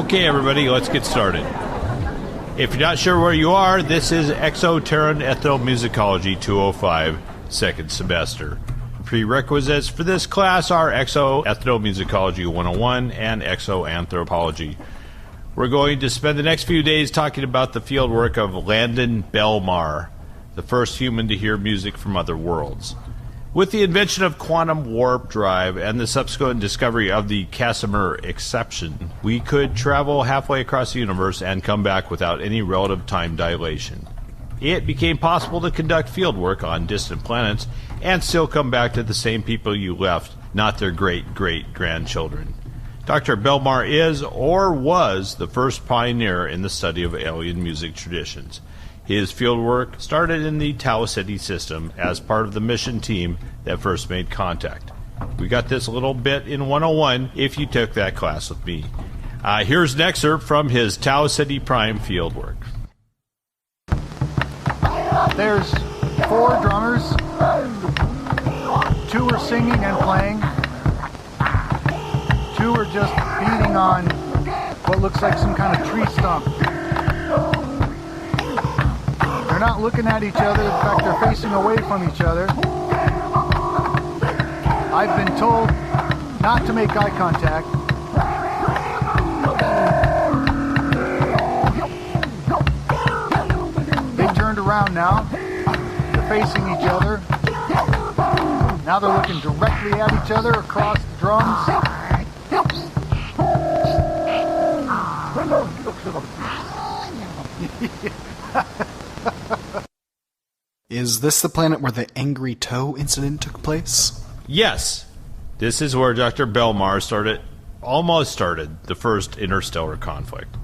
Okay, everybody, let's get started. If you're not sure where you are, this is Exoterran Ethnomusicology 205, second semester. Prerequisites for this class are Exo-Ethnomusicology 101 and Exo-Anthropology. We're going to spend the next few days talking about the fieldwork of Landon Belmar, the first human to hear music from other worlds. With the invention of quantum warp drive and the subsequent discovery of the Casimir exception, we could travel halfway across the universe and come back without any relative time dilation. It became possible to conduct fieldwork on distant planets and still come back to the same people you left, not their great-great-grandchildren. Dr. Belmar is, or was, the first pioneer in the study of alien music traditions. His fieldwork started in the Tau Ceti system as part of the mission team that first made contact. We got this a little bit in 101 if you took that class with me. Here's an excerpt from his Tau Ceti Prime fieldwork. There's 4 drummers. 2 are singing and playing. 2 are just beating on what looks like some kind of tree stump. They're not looking at each other. In fact, they're facing away from each other. I've been told not to make eye contact. They turned around now. They're facing each other. Now they're looking directly at each other across the drums. Is this the planet where the angry toe incident took place? Yes, this is where Dr. Belmar almost started the first interstellar conflict.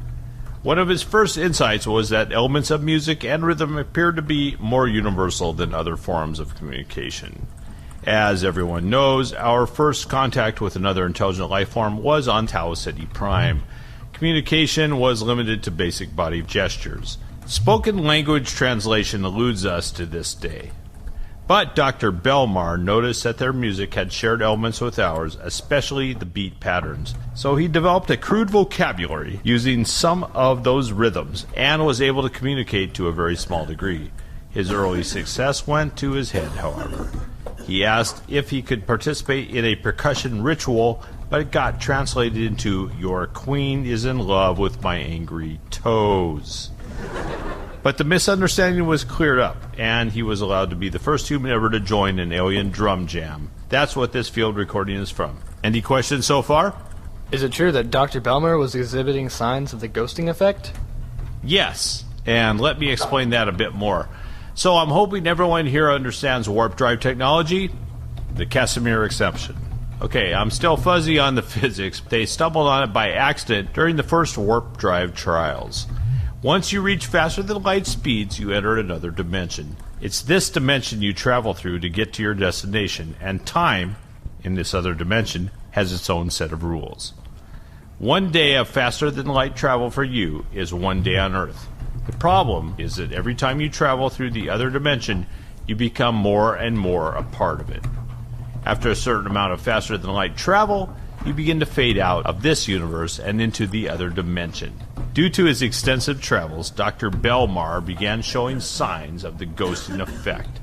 One of his first insights was that elements of music and rhythm appeared to be more universal than other forms of communication. As everyone knows, our first contact with another intelligent life form was on Tau Ceti Prime. Communication was limited to basic body gestures. Spoken language translation eludes us to this day. But Dr. Belmar noticed that their music had shared elements with ours, especially the beat patterns. So he developed a crude vocabulary using some of those rhythms and was able to communicate to a very small degree. His early success went to his head, however. He asked if he could participate in a percussion ritual, but it got translated into, "Your queen is in love with my angry toes." But the misunderstanding was cleared up, and he was allowed to be the first human ever to join an alien drum jam. That's what this field recording is from. Any questions so far? Is it true that Dr. Belmar was exhibiting signs of the ghosting effect? Yes, and let me explain that a bit more. So I'm hoping everyone here understands warp drive technology, the Casimir exception. Okay, I'm still fuzzy on the physics. They stumbled on it by accident during the first warp drive trials. Once you reach faster than light speeds, you enter another dimension. It's this dimension you travel through to get to your destination, and time, in this other dimension, has its own set of rules. 1 day of faster than light travel for you is 1 day on Earth. The problem is that every time you travel through the other dimension, you become more and more a part of it. After a certain amount of faster than light travel, you begin to fade out of this universe and into the other dimension. Due to his extensive travels, Dr. Belmar began showing signs of the ghosting effect.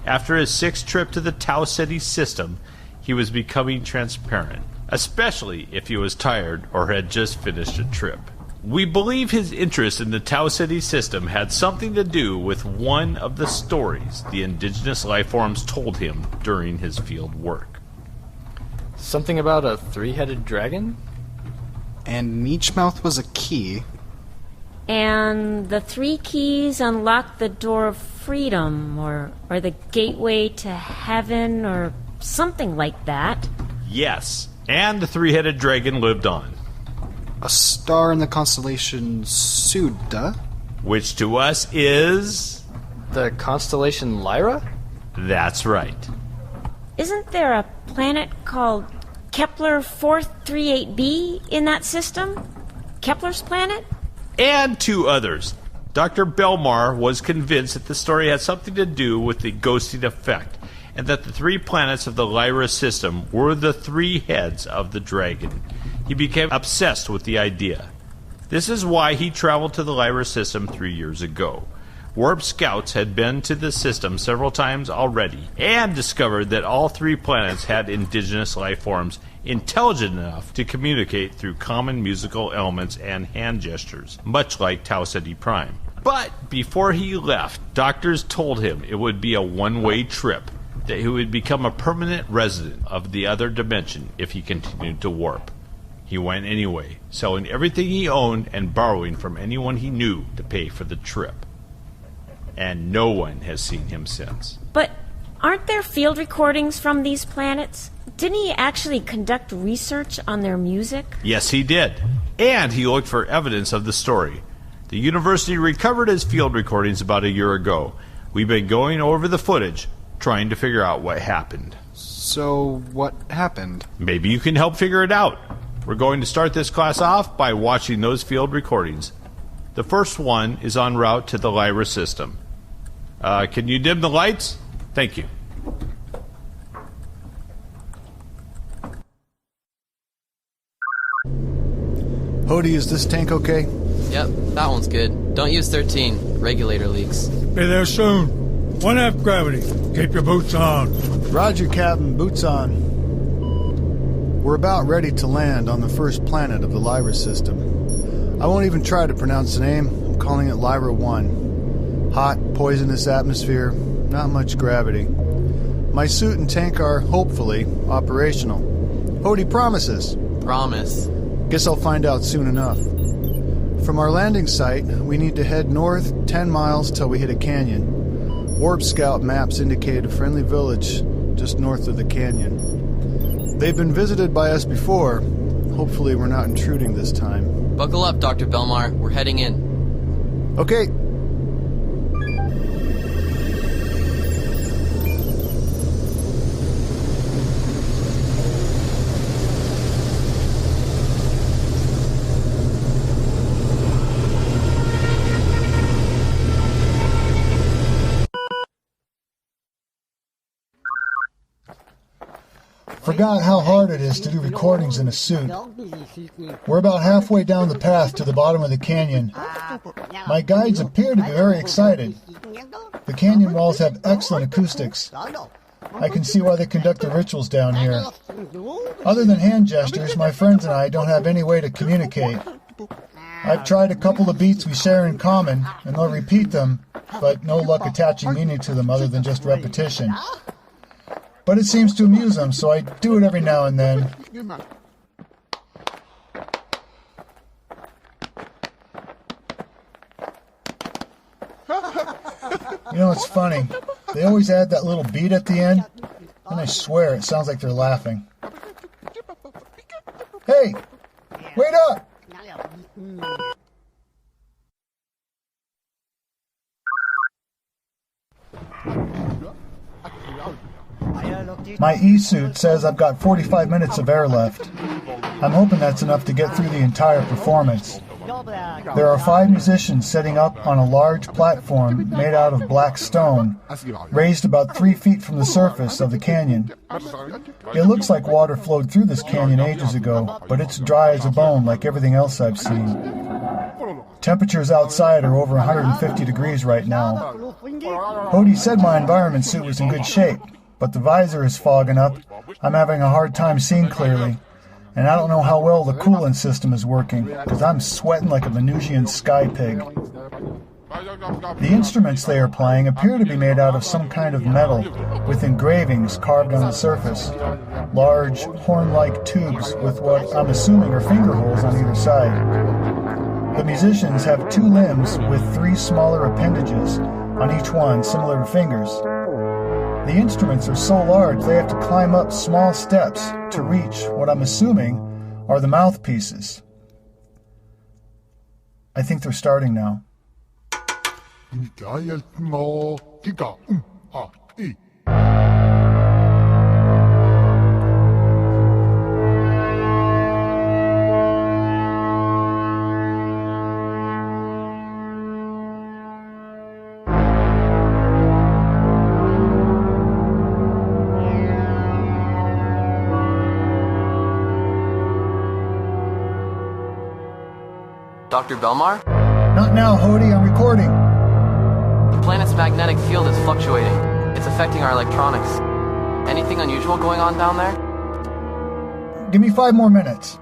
After his 6th trip to the Tau Ceti system, he was becoming transparent, especially if he was tired or had just finished a trip. We believe his interest in the Tau Ceti system had something to do with one of the stories the indigenous life forms told him during his field work. Something about a 3-headed dragon? And Meechmouth was a key. And the 3 keys unlock the door of freedom, or the gateway to heaven, or something like that. Yes, and the 3-headed dragon lived on. A star in the constellation Suda. Which to us is... The constellation Lyra? That's right. Isn't there a planet called Kepler 438b in that system? Kepler's planet? And 2 others. Dr. Belmar was convinced that the story had something to do with the ghosting effect, and that the 3 planets of the Lyra system were the 3 heads of the dragon. He became obsessed with the idea. This is why he traveled to the Lyra system 3 years ago. Warp scouts had been to the system several times already and discovered that all 3 planets had indigenous life forms intelligent enough to communicate through common musical elements and hand gestures, much like Tau Ceti Prime. But before he left, doctors told him it would be a one-way trip, that he would become a permanent resident of the other dimension if he continued to warp. He went anyway, selling everything he owned and borrowing from anyone he knew to pay for the trip. And no one has seen him since. But aren't there field recordings from these planets? Didn't he actually conduct research on their music? Yes, he did. And he looked for evidence of the story. The university recovered his field recordings about a year ago. We've been going over the footage, trying to figure out what happened. So, what happened? Maybe you can help figure it out. We're going to start this class off by watching those field recordings. The first one is en route to the Lyra system. Can you dim the lights? Thank you. Hody, is this tank okay? Yep, that one's good. Don't use 13. Regulator leaks. Be there soon. 1/2 gravity. Keep your boots on. Roger, Captain. Boots on. We're about ready to land on the first planet of the Lyra system. I won't even try to pronounce the name. I'm calling it Lyra 1. Hot, poisonous atmosphere, not much gravity. My suit and tank are, hopefully, operational. Hody promises. Promise. Guess I'll find out soon enough. From our landing site, we need to head north 10 miles till we hit a canyon. Warp Scout maps indicate a friendly village just north of the canyon. They've been visited by us before. Hopefully we're not intruding this time. Buckle up, Dr. Belmar. We're heading in. Okay. Forgot how hard it is to do recordings in a suit. We're about halfway down the path to the bottom of the canyon. My guides appear to be very excited. The canyon walls have excellent acoustics. I can see why they conduct the rituals down here. Other than hand gestures, my friends and I don't have any way to communicate. I've tried a couple of beats we share in common, and they'll repeat them, but no luck attaching meaning to them other than just repetition. But it seems to amuse them, so I do it every now and then. You know, it's funny. They always add that little beat at the end, and I swear it sounds like they're laughing. Hey! Wait up! My E-suit says I've got 45 minutes of air left. I'm hoping that's enough to get through the entire performance. There are 5 musicians setting up on a large platform made out of black stone, raised about 3 feet from the surface of the canyon. It looks like water flowed through this canyon ages ago, but it's dry as a bone like everything else I've seen. Temperatures outside are over 150 degrees right now. Hody said my environment suit was in good shape, but the visor is fogging up. I'm having a hard time seeing clearly. And I don't know how well the coolant system is working, because I'm sweating like a Venusian sky pig. The instruments they are playing appear to be made out of some kind of metal, with engravings carved on the surface. Large, horn-like tubes with what I'm assuming are finger holes on either side. The musicians have 2 limbs with 3 smaller appendages on each one, similar to fingers. The instruments are so large they have to climb up small steps to reach what I'm assuming are the mouthpieces. I think they're starting now. Dr. Belmar? Not now, Hody. I'm recording. The planet's magnetic field is fluctuating. It's affecting our electronics. Anything unusual going on down there? Give me 5 more minutes.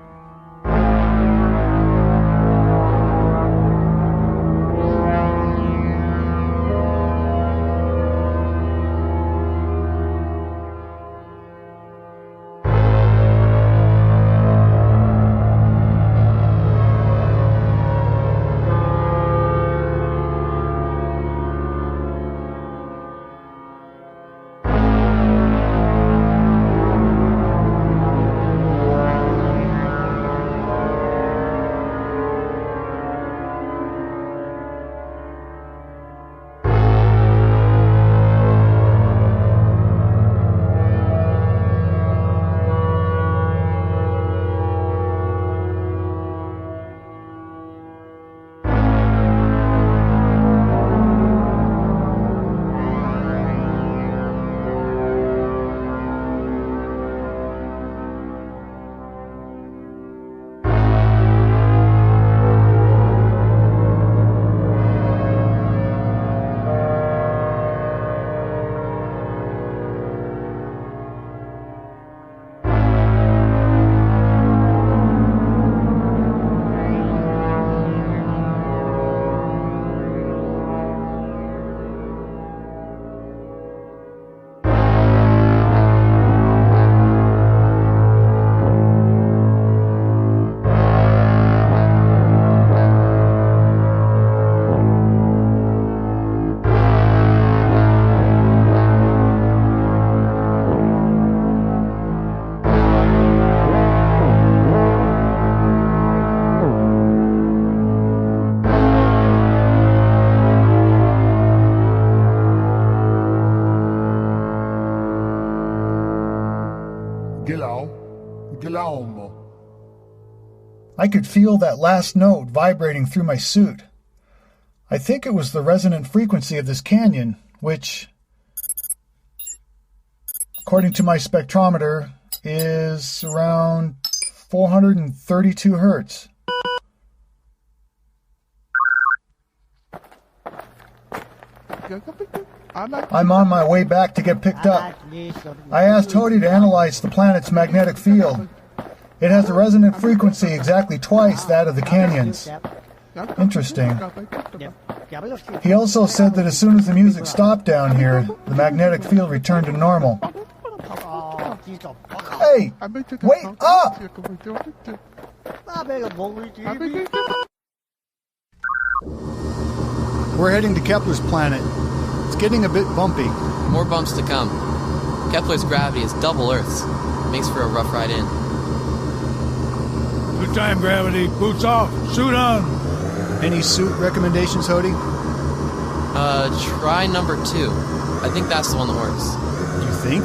I could feel that last note vibrating through my suit. I think it was the resonant frequency of this canyon, which, according to my spectrometer, is around 432 hertz. I'm on my way back to get picked up. I asked Hody to analyze the planet's magnetic field. It has a resonant frequency exactly twice that of the canyons. Interesting. He also said that as soon as the music stopped down here, the magnetic field returned to normal. Hey! Wait up! We're heading to Kepler's planet. It's getting a bit bumpy. More bumps to come. Kepler's gravity is double Earth's. Makes for a rough ride in. Good time, Gravity. Boots off. Suit on. Any suit recommendations, Hody? Try number 2. I think that's the one that works. You think?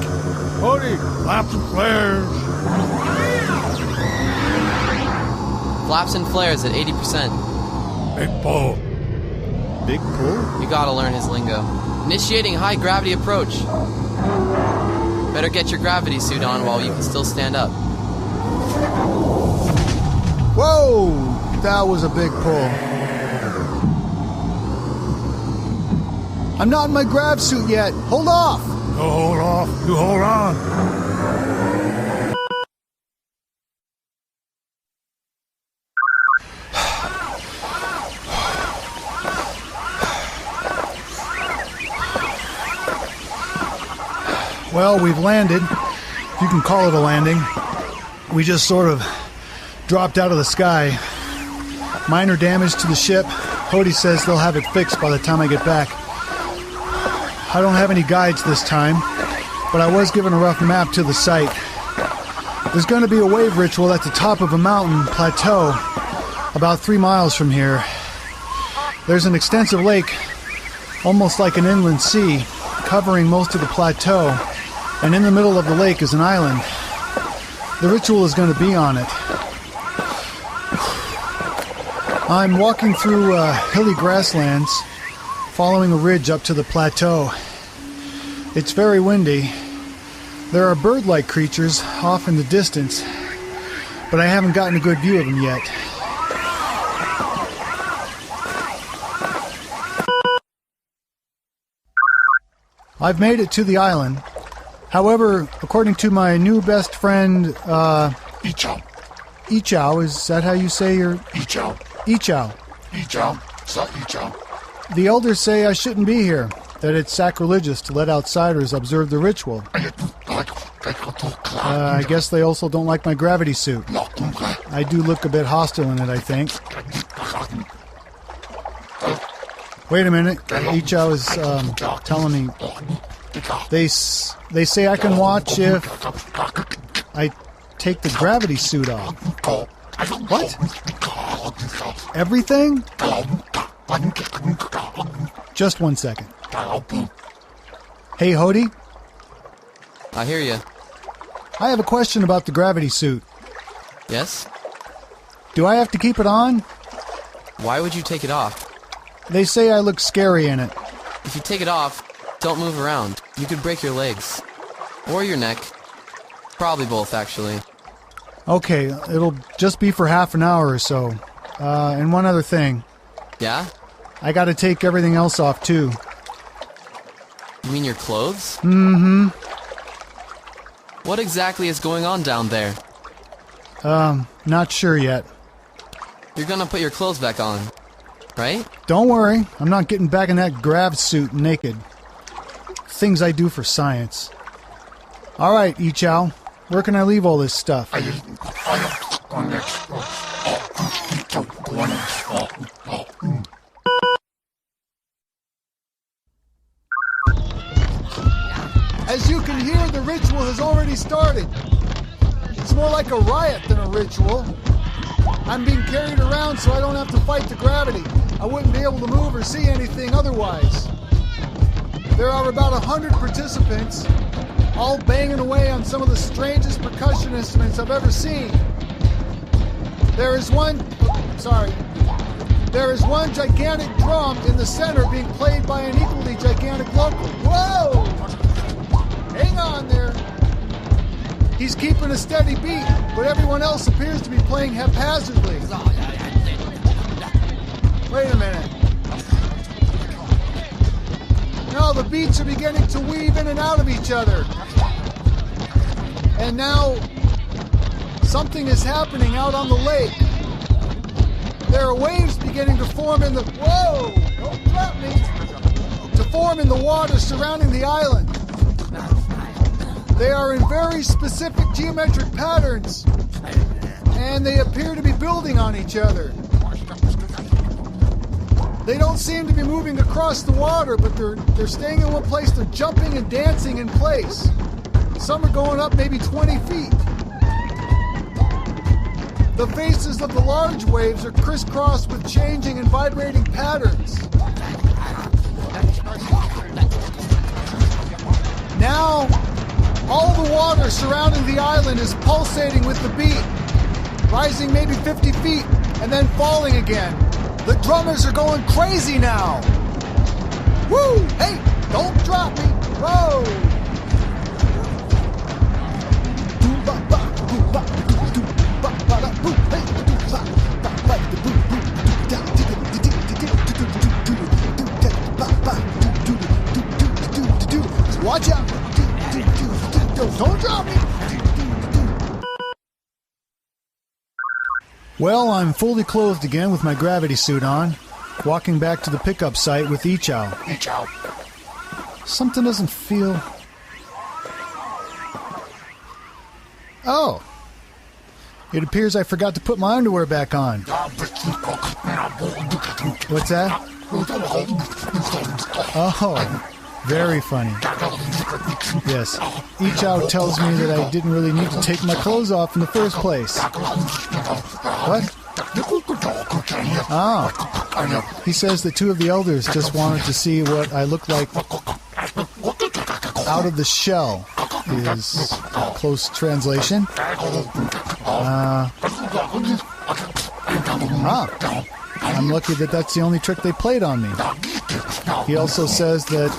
Hody, flaps and flares. Flaps and flares at 80%. Big pull. Big pull? You gotta learn his lingo. Initiating high gravity approach. Better get your gravity suit on while you can still stand up. Whoa! That was a big pull. I'm not in my grav suit yet. Hold off! No hold off. You hold on. Well, we've landed, if you can call it a landing. We just sort of dropped out of the sky. Minor damage to the ship. Hody says they'll have it fixed by the time I get back. I don't have any guides this time, but I was given a rough map to the site. There's going to be a wave ritual at the top of a mountain plateau about 3 miles from here. There's an extensive lake, almost like an inland sea, covering most of the plateau, and in the middle of the lake is an island. The ritual is going to be on it. I'm walking through hilly grasslands, following a ridge up to the plateau. It's very windy. There are bird-like creatures off in the distance, but I haven't gotten a good view of them yet. I've made it to the island. However, according to my new best friend, Ichao. Ichao, is that how you say your... Ichao. Ichao. Ichao. Sa Ichao. The elders say I shouldn't be here, that it's sacrilegious to let outsiders observe the ritual. I guess they also don't like my gravity suit. I do look a bit hostile in it, I think. Wait a minute. Ichao is telling me... They say I can watch if I take the gravity suit off. What? Everything? Just 1 second. Hey, Hody? I hear you. I have a question about the gravity suit. Yes? Do I have to keep it on? Why would you take it off? They say I look scary in it. If you take it off, don't move around. You could break your legs. Or your neck. Probably both, actually. Okay, it'll just be for half an hour or so. And one other thing. Yeah? I gotta take everything else off, too. You mean your clothes? Mm-hmm. What exactly is going on down there? Not sure yet. You're gonna put your clothes back on, right? Don't worry, I'm not getting back in that grav suit naked. Things I do for science. Alright, Ichao, where can I leave all this stuff? As you can hear, the ritual has already started. It's more like a riot than a ritual. I'm being carried around so I don't have to fight the gravity. I wouldn't be able to move or see anything otherwise. There are about 100 participants, all banging away on some of the strangest percussion instruments I've ever seen. There is one gigantic drum in the center being played by an equally gigantic local. Whoa! Hang on there. He's keeping a steady beat, but everyone else appears to be playing haphazardly. Wait a minute. No, the beats are beginning to weave in and out of each other. And now, something is happening out on the lake. There are waves beginning to form in the... Whoa! Don't drop me! To form in the water surrounding the island. They are in very specific geometric patterns, and they appear to be building on each other. They don't seem to be moving across the water, but they're staying in one place. They're jumping and dancing in place. Some are going up maybe 20 feet. The faces of the large waves are crisscrossed with changing and vibrating patterns. Now, all the water surrounding the island is pulsating with the beat, rising maybe 50 feet and then falling again. The drummers are going crazy now. Woo! Hey, don't drop me. Whoa! Watch out! Don't drop me! Well, I'm fully clothed again with my gravity suit on, walking back to the pickup site with Ichao. Something doesn't feel... Oh! It appears I forgot to put my underwear back on. What's that? Oh, very funny. Yes, Ichao tells me that I didn't really need to take my clothes off in the first place. What? Ah, he says that two of the elders just wanted to see what I look like out of the shell, is close translation. I'm lucky that that's the only trick they played on me. He also says that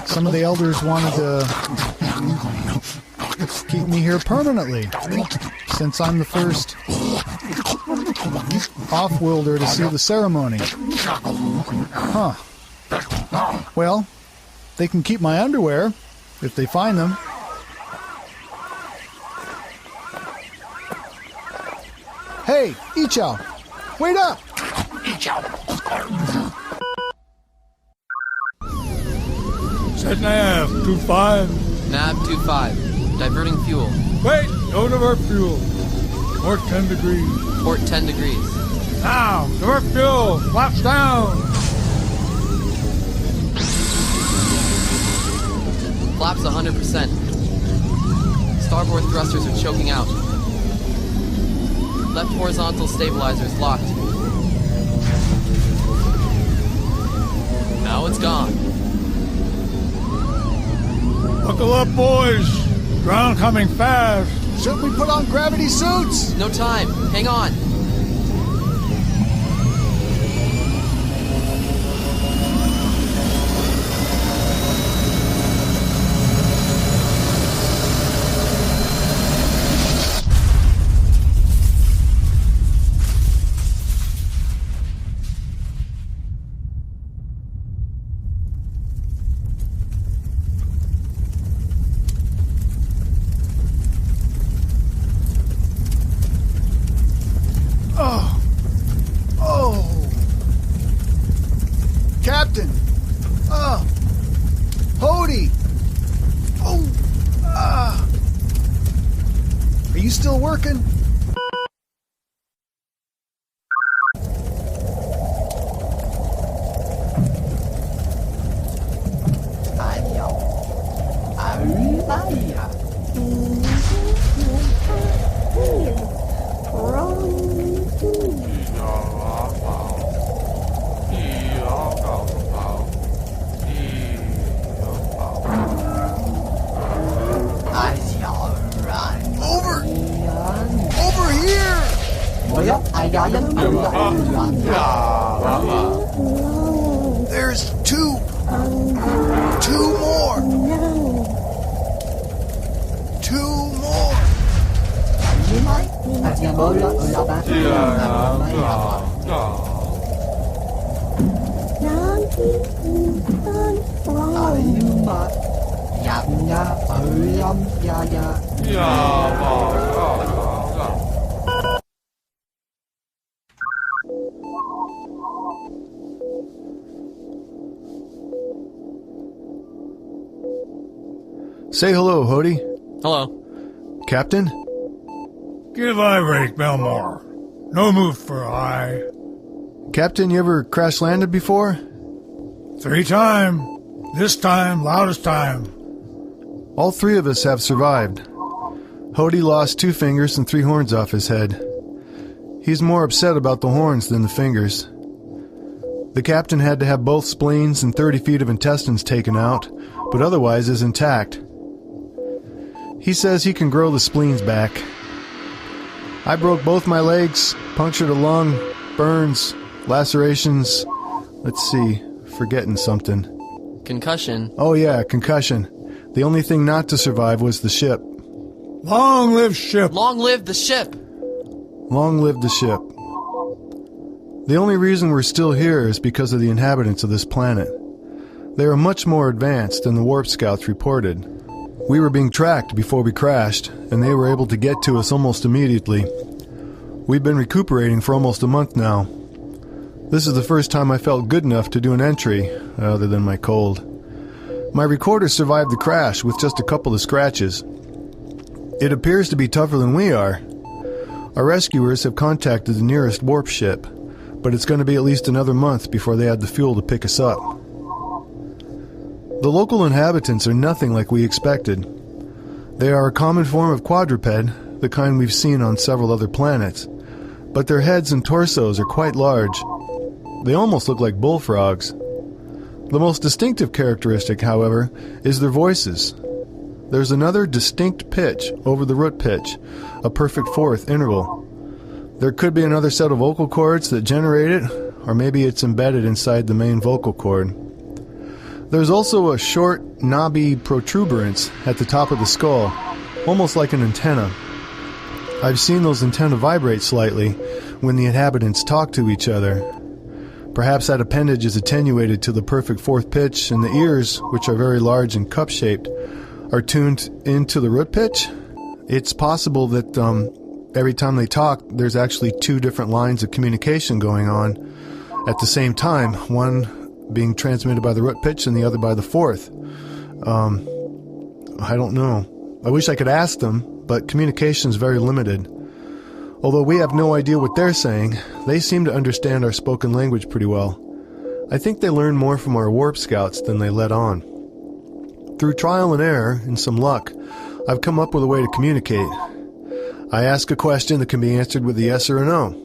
some of the elders wanted to keep me here permanently, since I'm the first off-worlder to see the ceremony. Huh. Well, They can keep my underwear, if they find them. Hey, Ichao! Wait up! Set nav, 2-5. Nav 25. Diverting fuel. Wait, no divert fuel. Port 10 degrees. Port 10 degrees. Now, divert fuel. Flaps down. Flaps 100%. Starboard thrusters are choking out. Left horizontal stabilizers locked. Now it's gone. Buckle up, boys. Ground coming fast. Should we put on gravity suits? No time. Hang on. Captain! Hody! Are you still working? Over here! There's two more! Two more! Say hello, Hody. Hello. Captain? Give eye rate, Belmar. No move for eye. Captain, you ever crash landed before? 3 times. This time, loudest time. All 3 of us have survived. Hody lost 2 fingers and 3 horns off his head. He's more upset about the horns than the fingers. The captain had to have both spleens and 30 feet of intestines taken out, but otherwise is intact. He says he can grow the spleens back. I broke both my legs, punctured a lung, burns, lacerations. Let's see, forgetting something. Concussion. Oh yeah, concussion. The only thing not to survive was the ship. Long live ship. Long live the ship. Long live the ship. The only reason we're still here is because of the inhabitants of this planet. They are much more advanced than the warp scouts reported. We were being tracked before we crashed, and they were able to get to us almost immediately. We've been recuperating for almost a month now. This is the first time I felt good enough to do an entry, other than my cold. My recorder survived the crash with just a couple of scratches. It appears to be tougher than we are. Our rescuers have contacted the nearest warp ship, but it's going to be at least another month before they have the fuel to pick us up. The local inhabitants are nothing like we expected. They are a common form of quadruped, the kind we've seen on several other planets, but their heads and torsos are quite large. They almost look like bullfrogs. The most distinctive characteristic, however, is their voices. There's another distinct pitch over the root pitch, a perfect 4th interval. There could be another set of vocal cords that generate it, or maybe it's embedded inside the main vocal cord. There's also a short, knobby protuberance at the top of the skull, almost like an antenna. I've seen those antennae vibrate slightly when the inhabitants talk to each other. Perhaps that appendage is attenuated to the perfect fourth pitch, and the ears, which are very large and cup-shaped, are tuned into the root pitch. It's possible that every time they talk, there's actually two different lines of communication going on at the same time, one being transmitted by the root pitch and the other by the fourth. I don't know. I wish I could ask them, but communication is very limited. Although we have no idea what they're saying, they seem to understand our spoken language pretty well. I think they learn more from our warp scouts than they let on. Through trial and error and some luck, I've come up with a way to communicate. I ask a question that can be answered with a yes or a no.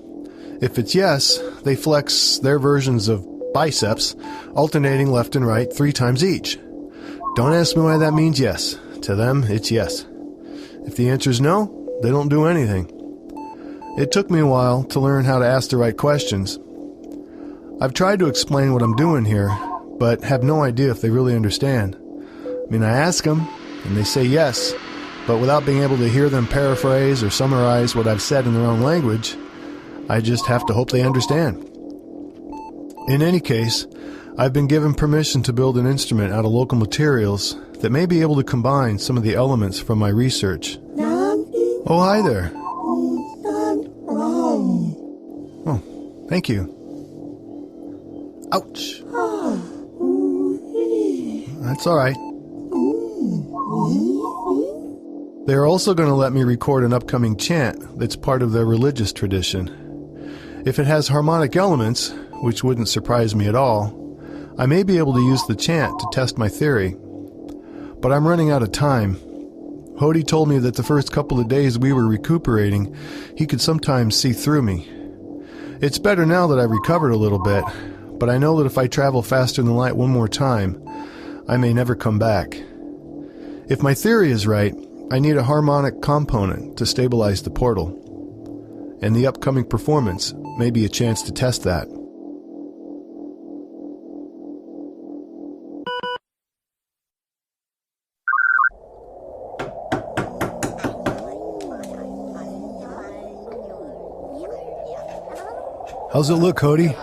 If it's yes, they flex their versions of biceps, alternating left and right 3 times each. Don't ask me why that means yes. To them, it's yes. If the answer is no, they don't do anything. It took me a while to learn how to ask the right questions. I've tried to explain what I'm doing here, but have no idea if they really understand. I mean, I ask them, and they say yes, but without being able to hear them paraphrase or summarize what I've said in their own language, I just have to hope they understand. In any case, I've been given permission to build an instrument out of local materials that may be able to combine some of the elements from my research. Oh, hi there. Oh, thank you. Ouch. That's all right. They're also going to let me record an upcoming chant that's part of their religious tradition. If it has harmonic elements, which wouldn't surprise me at all, I may be able to use the chant to test my theory. But I'm running out of time. Hody told me that the first couple of days we were recuperating, he could sometimes see through me. It's better now that I've recovered a little bit, but I know that if I travel faster than light one more time, I may never come back. If my theory is right, I need a harmonic component to stabilize the portal, and the upcoming performance may be a chance to test that. How's it look, Hody?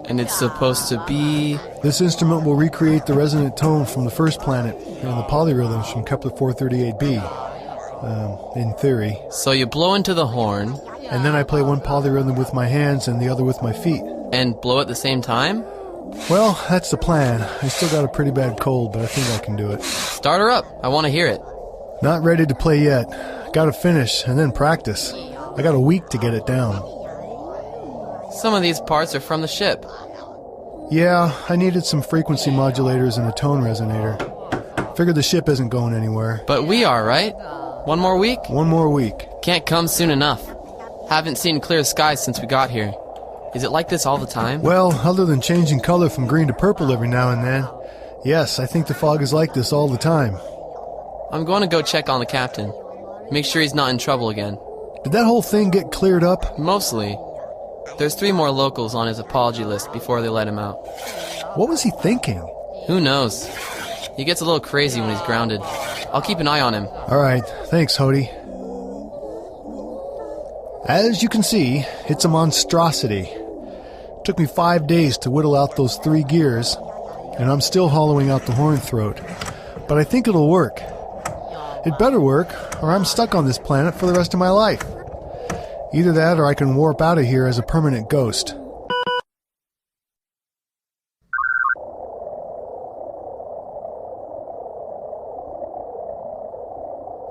And it's supposed to be... This instrument will recreate the resonant tone from the first planet and the polyrhythms from Kepler 438b, in theory. So you blow into the horn... And then I play one polyrhythm with my hands and the other with my feet. And blow at the same time? Well, that's the plan. I still got a pretty bad cold, but I think I can do it. Start her up. I want to hear it. Not ready to play yet. Gotta finish and then practice. I got a week to get it down. Some of these parts are from the ship. Yeah, I needed some frequency modulators and a tone resonator. Figured the ship isn't going anywhere. But we are, right? One more week? One more week. Can't come soon enough. Haven't seen clear skies since we got here. Is it like this all the time? Well, other than changing color from green to purple every now and then, yes, I think the fog is like this all the time. I'm going to go check on the captain. Make sure he's not in trouble again. Did that whole thing get cleared up? Mostly. There's 3 more locals on his apology list before they let him out. What was he thinking? Who knows? He gets a little crazy when he's grounded. I'll keep an eye on him. All right. Thanks, Hody. As you can see, it's a monstrosity. It took me 5 days to whittle out those 3 gears, and I'm still hollowing out the horn throat. But I think it'll work. It better work, or I'm stuck on this planet for the rest of my life. Either that, or I can warp out of here as a permanent ghost.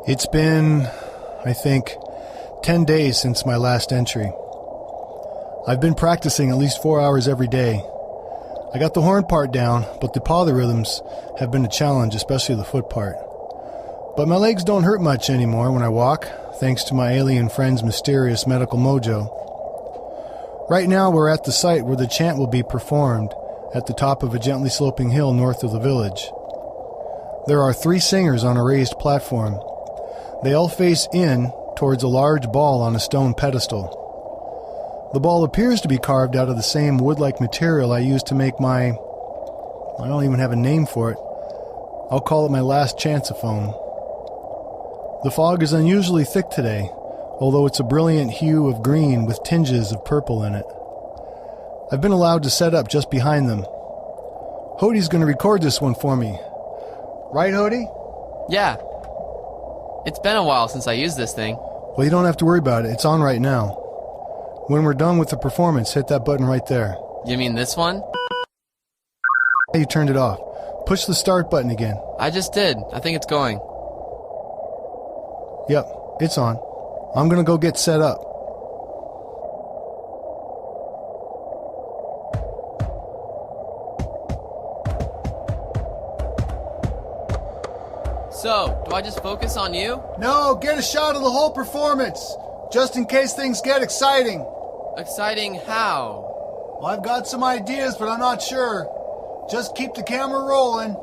It's been, I think, 10 days since my last entry. I've been practicing at least 4 hours every day. I got the horn part down, but the polyrhythms have been a challenge, especially the foot part. But my legs don't hurt much anymore when I walk, thanks to my alien friend's mysterious medical mojo. Right now we're at the site where the chant will be performed, at the top of a gently sloping hill north of the village. There are 3 singers on a raised platform. They all face in towards a large ball on a stone pedestal. The ball appears to be carved out of the same wood-like material I used to make my... I don't even have a name for it. I'll call it my last chanceophone. The fog is unusually thick today, although it's a brilliant hue of green with tinges of purple in it. I've been allowed to set up just behind them. Hodie's going to record this one for me. Right, Hodie? Yeah. It's been a while since I used this thing. Well, you don't have to worry about it. It's on right now. When we're done with the performance, hit that button right there. You mean this one? You turned it off. Push the start button again. I just did. I think it's going. Yep, it's on. I'm going to go get set up. So, do I just focus on you? No, get a shot of the whole performance, just in case things get exciting. Exciting how? Well, I've got some ideas, but I'm not sure. Just keep the camera rolling.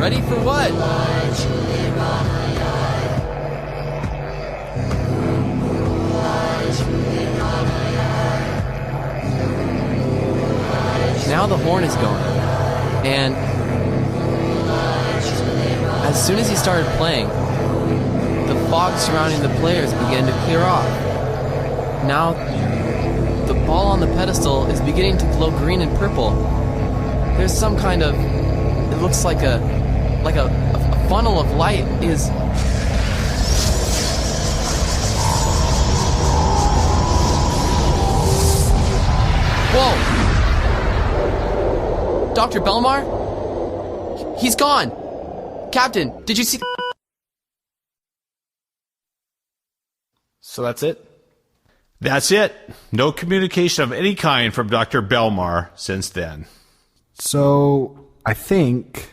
Ready for what? Now the horn is going. And as soon as he started playing, the fog surrounding the players began to clear off. Now the ball on the pedestal is beginning to glow green and purple. There's some kind of, it looks like a funnel of light is... Whoa! Dr. Belmar? He's gone! Captain, did you see... So that's it? That's it. No communication of any kind from Dr. Belmar since then. So, I think...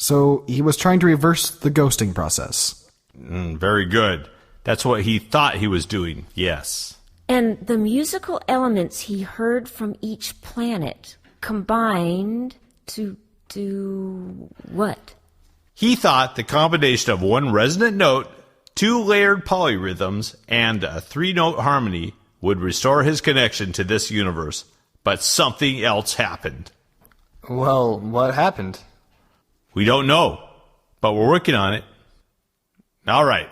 So, he was trying to reverse the ghosting process. Very good. That's what he thought he was doing, yes. And the musical elements he heard from each planet combined to do what? He thought the combination of one resonant note, 2 layered polyrhythms, and a 3-note harmony would restore his connection to this universe. But something else happened. Well, what happened? We don't know, but we're working on it. All right.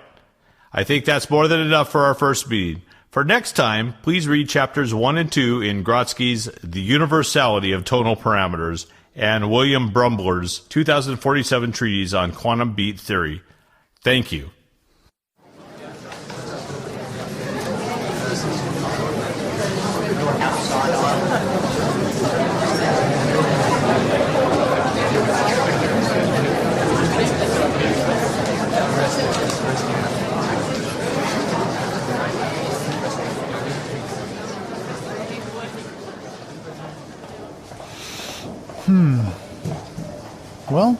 I think that's more than enough for our first meeting. For next time, please read chapters 1 and 2 in Grotsky's The Universality of Tonal Parameters and William Brumbler's 2047 treatise on quantum beat theory. Thank you. Well,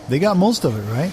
they got most of it, right?